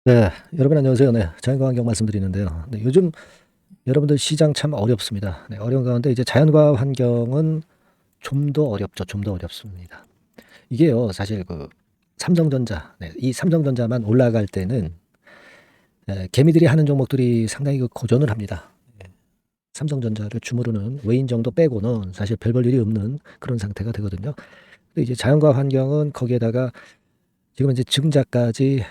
네, 여러분 안녕하세요. 네, 자연과 환경 말씀드리는데요. 네, 요즘 여러분들 시장 참 어렵습니다. 네, 어려운 가운데 이제 자연과 환경은 좀 더 어렵죠. 좀 더 어렵습니다. 이게요, 사실 그 삼성전자, 네, 이 삼성전자만 올라갈 때는 개미들이 하는 종목들이 상당히 고전을 합니다. 네, 삼성전자를 주무르는 외인 정도 빼고는 사실 별 볼 일이 없는 그런 상태가 되거든요. 근데 이제 자연과 환경은 거기에다가 지금 이제 증자까지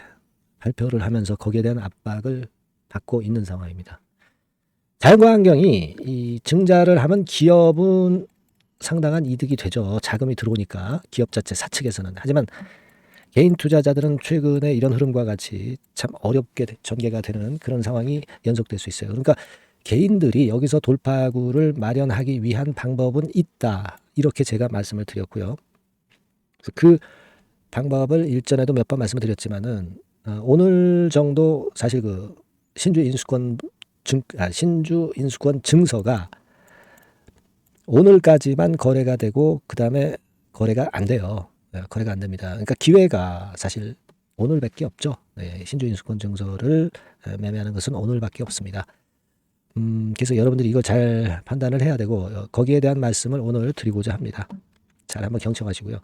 발표를 하면서 거기에 대한 압박을 받고 있는 상황입니다. 자연과 환경이 이 증자를 하면 기업은 상당한 이득이 되죠. 자금이 들어오니까 기업 자체 사측에서는. 하지만 개인 투자자들은 최근에 이런 흐름과 같이 참 어렵게 전개가 되는 그런 상황이 연속될 수 있어요. 그러니까 개인들이 여기서 돌파구를 마련하기 위한 방법은 있다. 이렇게 제가 말씀을 드렸고요. 그 방법을 일전에도 몇 번 말씀을 드렸지만은 오늘 정도 사실 그 신주 인수권 증서가 오늘까지만 거래가 되고 그다음에 거래가 안 돼요. 거래가 안 됩니다. 그러니까 기회가 사실 오늘밖에 없죠. 네, 신주 인수권 증서를 매매하는 것은 오늘밖에 없습니다. 그래서 여러분들이 이거 잘 판단을 해야 되고 거기에 대한 말씀을 오늘 드리고자 합니다. 잘 한번 경청하시고요.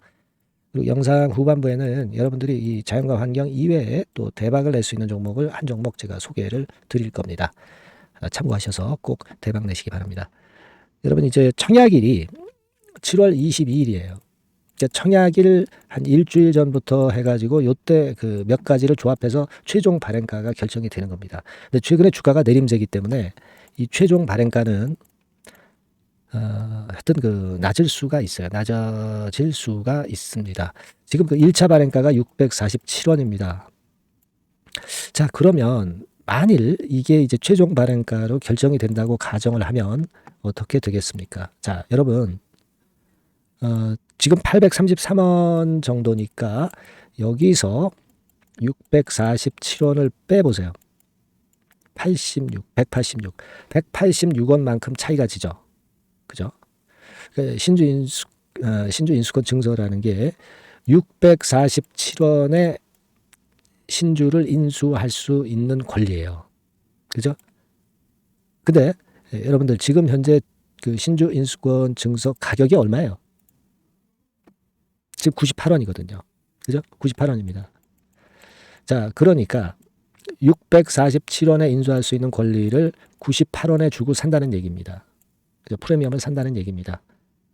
그리고 영상 후반부에는 여러분들이 이 자연과 환경 이외에 또 대박을 낼 수 있는 종목을 한 종목 제가 소개를 드릴 겁니다. 참고하셔서 꼭 대박 내시기 바랍니다. 여러분 이제 청약일이 7월 22일이에요. 이제 청약일 한 일주일 전부터 해가지고 요때 그 몇 가지를 조합해서 최종 발행가가 결정이 되는 겁니다. 근데 최근에 주가가 내림세기 때문에 이 최종 발행가는 하여튼 그 낮을 수가 있어요. 낮아질 수가 있습니다. 지금 그 1차 발행가가 647원입니다. 자, 그러면 만일 이게 이제 최종 발행가로 결정이 된다고 가정을 하면 어떻게 되겠습니까? 자, 여러분, 지금 833원 정도니까 여기서 647원을 빼보세요. 86, 186원만큼 차이가 지죠. 그죠? 신주 인수권 증서라는 게 647원에 신주를 인수할 수 있는 권리예요. 그죠? 근데 여러분들 지금 현재 그 신주 인수권 증서 가격이 얼마예요? 지금 98원이거든요. 그죠? 98원입니다. 자, 그러니까 647원에 인수할 수 있는 권리를 98원에 주고 산다는 얘기입니다. 그죠? 프리미엄을 산다는 얘기입니다.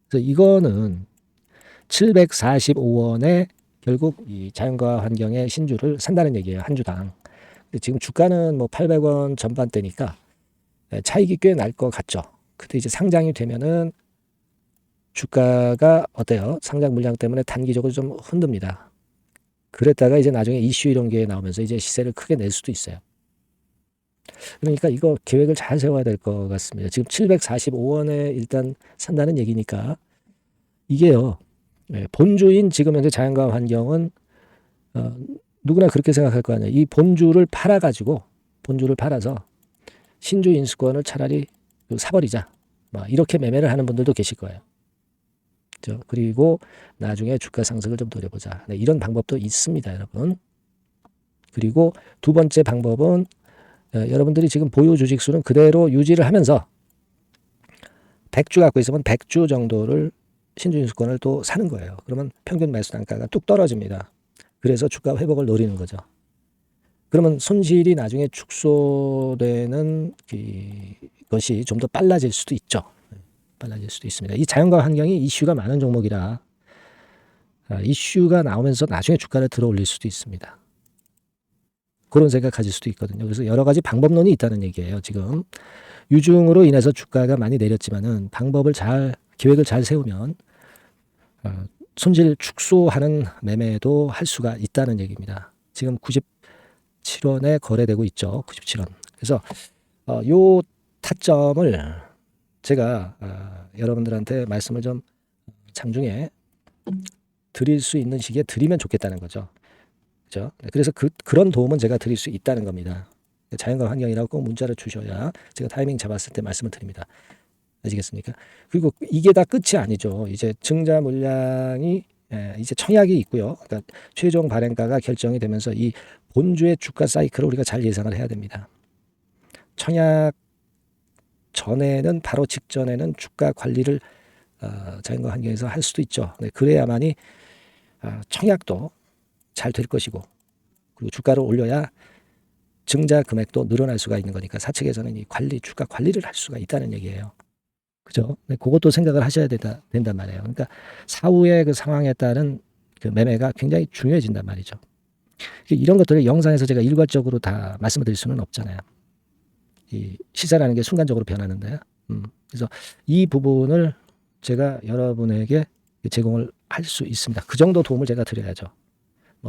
그래서 이거는 745원에 결국 이 자연과 환경의 신주를 산다는 얘기예요. 한 주당. 지금 주가는 뭐 800원 전반대니까 차익이 꽤 날 것 같죠. 근데 이제 상장이 되면은 주가가 어때요? 상장 물량 때문에 단기적으로 좀 흔듭니다. 그랬다가 이제 나중에 이슈 이런 게 나오면서 이제 시세를 크게 낼 수도 있어요. 그러니까 이거 계획을 잘 세워야 될 것 같습니다. 지금 745원에 일단 산다는 얘기니까 이게요. 본주인 지금 현재 자연과 환경은 누구나 그렇게 생각할 거 아니에요. 이 본주를 팔아서 신주 인수권을 차라리 사버리자. 이렇게 매매를 하는 분들도 계실 거예요. 그렇죠? 그리고 나중에 주가 상승을 좀 노려보자. 네, 이런 방법도 있습니다, 여러분. 그리고 두 번째 방법은 여러분들이 지금 보유 주식 수는 그대로 유지를 하면서 100주 갖고 있으면 100주 정도를 신주 인수권을 또 사는 거예요. 그러면 평균 매수 단가가 뚝 떨어집니다. 그래서 주가 회복을 노리는 거죠. 그러면 손실이 나중에 축소되는 것이 좀 더 빨라질 수도 있죠. 빨라질 수도 있습니다. 이 자연과 환경이 이슈가 많은 종목이라 이슈가 나오면서 나중에 주가를 들어 올릴 수도 있습니다. 그런 생각 가질 수도 있거든요. 그래서 여러 가지 방법론이 있다는 얘기예요. 지금 유중으로 인해서 주가가 많이 내렸지만은 계획을 잘 세우면 손실 축소하는 매매도 할 수가 있다는 얘기입니다. 지금 97원에 거래되고 있죠. 97원. 그래서 요 타점을 제가 여러분들한테 말씀을 좀 장중에 드릴 수 있는 시기에 드리면 좋겠다는 거죠. 그죠? 그래서 그런 도움은 제가 드릴 수 있다는 겁니다. 자연과 환경이라고 꼭 문자를 주셔야 제가 타이밍 잡았을 때 말씀을 드립니다. 아시겠습니까? 그리고 이게 다 끝이 아니죠. 이제 증자 물량이 이제 청약이 있고요. 그러니까 최종 발행가가 결정이 되면서 이 본주의 주가 사이클을 우리가 잘 예상을 해야 됩니다. 청약 전에는 바로 직전에는 주가 관리를 자연과 환경에서 할 수도 있죠. 네, 그래야만이 청약도 잘 될 것이고 그리고 주가를 올려야 증자 금액도 늘어날 수가 있는 거니까 사측에서는 이 주가 관리를 할 수가 있다는 얘기예요. 그죠? 네, 그것도 생각을 하셔야 된단 말이에요. 그러니까 사후의 그 상황에 따른 그 매매가 굉장히 중요해진단 말이죠. 이런 것들을 영상에서 제가 일괄적으로 다 말씀을 드릴 수는 없잖아요. 이 시세라는 게 순간적으로 변하는데, 그래서 이 부분을 제가 여러분에게 제공을 할 수 있습니다. 그 정도 도움을 제가 드려야죠.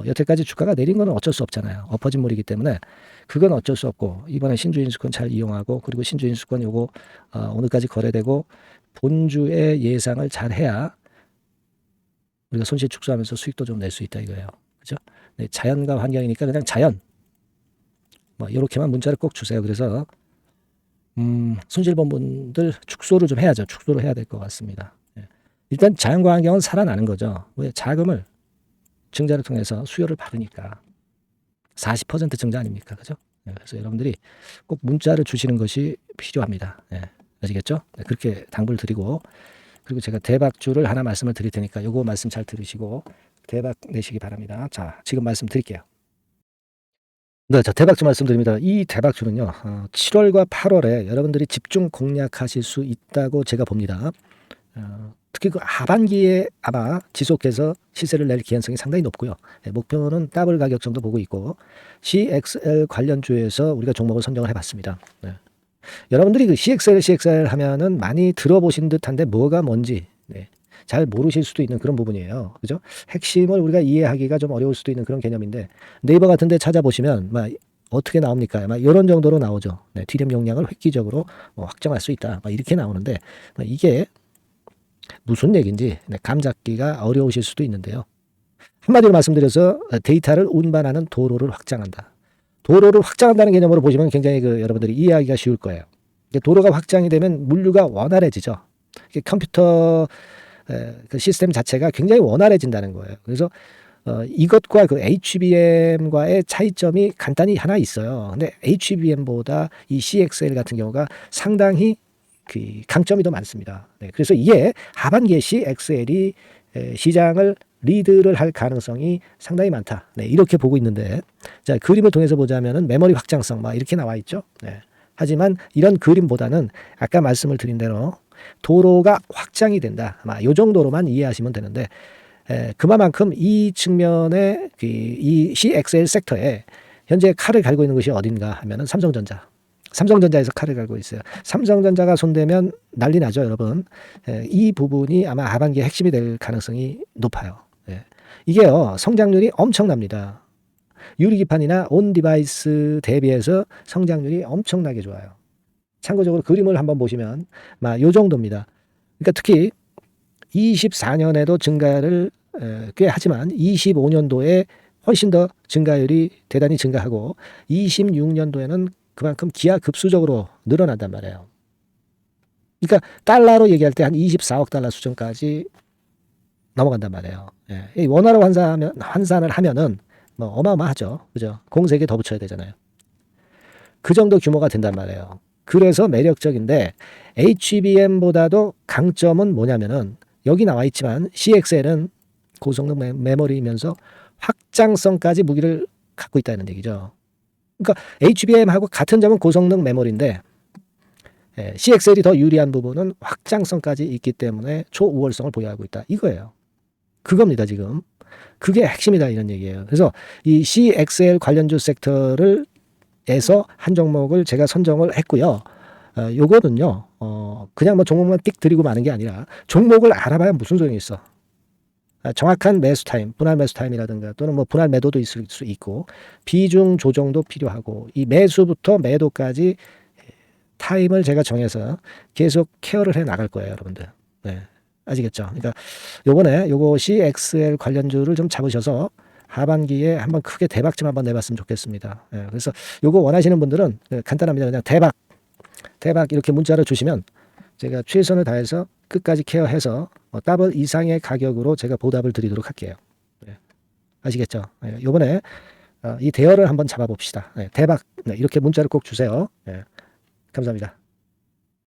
여태까지 주가가 내린 건 어쩔 수 없잖아요. 엎어진 물이기 때문에 그건 어쩔 수 없고 이번에 신주인수권 잘 이용하고 그리고 신주인수권 요거 오늘까지 거래되고 본주의 예상을 잘 해야 우리가 손실 축소하면서 수익도 좀 낼 수 있다 이거예요. 그죠? 네, 자연과 환경이니까 그냥 자연. 이렇게만 문자를 꼭 주세요. 그래서 손실 본 분들 축소를 좀 해야죠. 축소를 해야 될 것 같습니다. 일단 자연과 환경은 살아나는 거죠. 왜 자금을 증자를 통해서 수요를 받으니까 40% 증자 아닙니까? 그죠? 그래서 여러분들이 꼭 문자를 주시는 것이 필요합니다. 아시겠죠? 그렇게 당부를 드리고 그리고 제가 대박주를 하나 말씀을 드릴 테니까 요거 말씀 잘 들으시고 대박 내시기 바랍니다. 자, 지금 말씀 드릴게요. 네, 자, 대박주 말씀드립니다. 이 대박주는요, 7월과 8월에 여러분들이 집중 공략하실 수 있다고 제가 봅니다. 특히 그 하반기에 아마 지속해서 시세를 낼 기한성이 상당히 높고요. 목표는 더블 가격 정도 보고 있고 CXL 관련주에서 우리가 종목을 선정을 해봤습니다. 여러분들이 그 CXL 하면은 많이 들어보신 듯한데 뭐가 뭔지 잘 모르실 수도 있는 그런 부분이에요. 그죠? 핵심을 우리가 이해하기가 좀 어려울 수도 있는 그런 개념인데 네이버 같은 데 찾아보시면 어떻게 나옵니까? 이런 정도로 나오죠. D램 용량을 획기적으로 확정할 수 있다. 이렇게 나오는데 이게 무슨 얘기인지 감 잡기가 어려우실 수도 있는데요. 한마디로 말씀드려서 데이터를 운반하는 도로를 확장한다. 도로를 확장한다는 개념으로 보시면 굉장히 여러분들이 이해하기가 쉬울 거예요. 도로가 확장이 되면 물류가 원활해지죠. 컴퓨터 그 시스템 자체가 굉장히 원활해진다는 거예요. 그래서 이것과 그 HBM과의 차이점이 간단히 하나 있어요. 근데 HBM보다 이 CXL 같은 경우가 상당히 그 강점이 더 많습니다. 그래서 이게 하반기에 CXL이 시장을 리드를 할 가능성이 상당히 많다. 이렇게 보고 있는데, 자, 그림을 통해서 보자면은 메모리 확장성 이렇게 나와 있죠. 하지만 이런 그림보다는 아까 말씀을 드린 대로 도로가 확장이 된다. 이 정도로만 이해하시면 되는데, 그만큼 이 측면에 이 CXL 섹터에 현재 칼을 갈고 있는 것이 어딘가 하면은 삼성전자에서 칼을 갈고 있어요. 삼성전자가 손대면 난리 나죠, 여러분. 이 부분이 아마 하반기에 핵심이 될 가능성이 높아요. 이게요, 성장률이 엄청납니다. 유리기판이나 온 디바이스 대비해서 성장률이 엄청나게 좋아요. 참고적으로 그림을 한번 보시면 요 정도입니다. 그러니까 특히 24년에도 증가를 꽤 하지만 25년도에 훨씬 더 증가율이 대단히 증가하고 26년도에는 그만큼 기하급수적으로 늘어난단 말이에요. 그러니까 달러로 얘기할 때 한 24억 달러 수준까지 넘어간단 말이에요. 원화로 환산을 하면은 어마어마하죠. 그죠? 공세에 더 붙여야 되잖아요. 그 정도 규모가 된단 말이에요. 그래서 매력적인데 HBM보다도 강점은 뭐냐면은 여기 나와 있지만 CXL은 고성능 메모리이면서 확장성까지 무기를 갖고 있다는 얘기죠. 그러니까 HBM하고 같은 점은 고성능 메모리인데 CXL이 더 유리한 부분은 확장성까지 있기 때문에 초우월성을 보유하고 있다. 이거예요. 그겁니다, 지금. 그게 핵심이다 이런 얘기예요. 그래서 이 CXL 관련주 섹터를 에서 한 종목을 제가 선정을 했고요. 요거는요, 그냥 종목만 띡 드리고 마는 게 아니라 종목을 알아봐야 무슨 소용이 있어. 정확한 매수 타임, 분할 매수 타임이라든가 또는 분할 매도도 있을 수 있고 비중 조정도 필요하고 이 매수부터 매도까지 타임을 제가 정해서 계속 케어를 해 나갈 거예요, 여러분들. 아시겠죠? 그러니까 요거 CXL 관련주를 좀 잡으셔서 하반기에 한번 크게 대박 좀 한번 내봤으면 좋겠습니다. 그래서 요거 원하시는 분들은 간단합니다. 그냥 대박 이렇게 문자를 주시면 제가 최선을 다해서 끝까지 케어해서 더블 이상의 가격으로 제가 보답을 드리도록 할게요. 네. 아시겠죠? 네. 요번에 이 대여를 한번 잡아봅시다. 네. 대박. 네. 이렇게 문자를 꼭 주세요. 네. 감사합니다.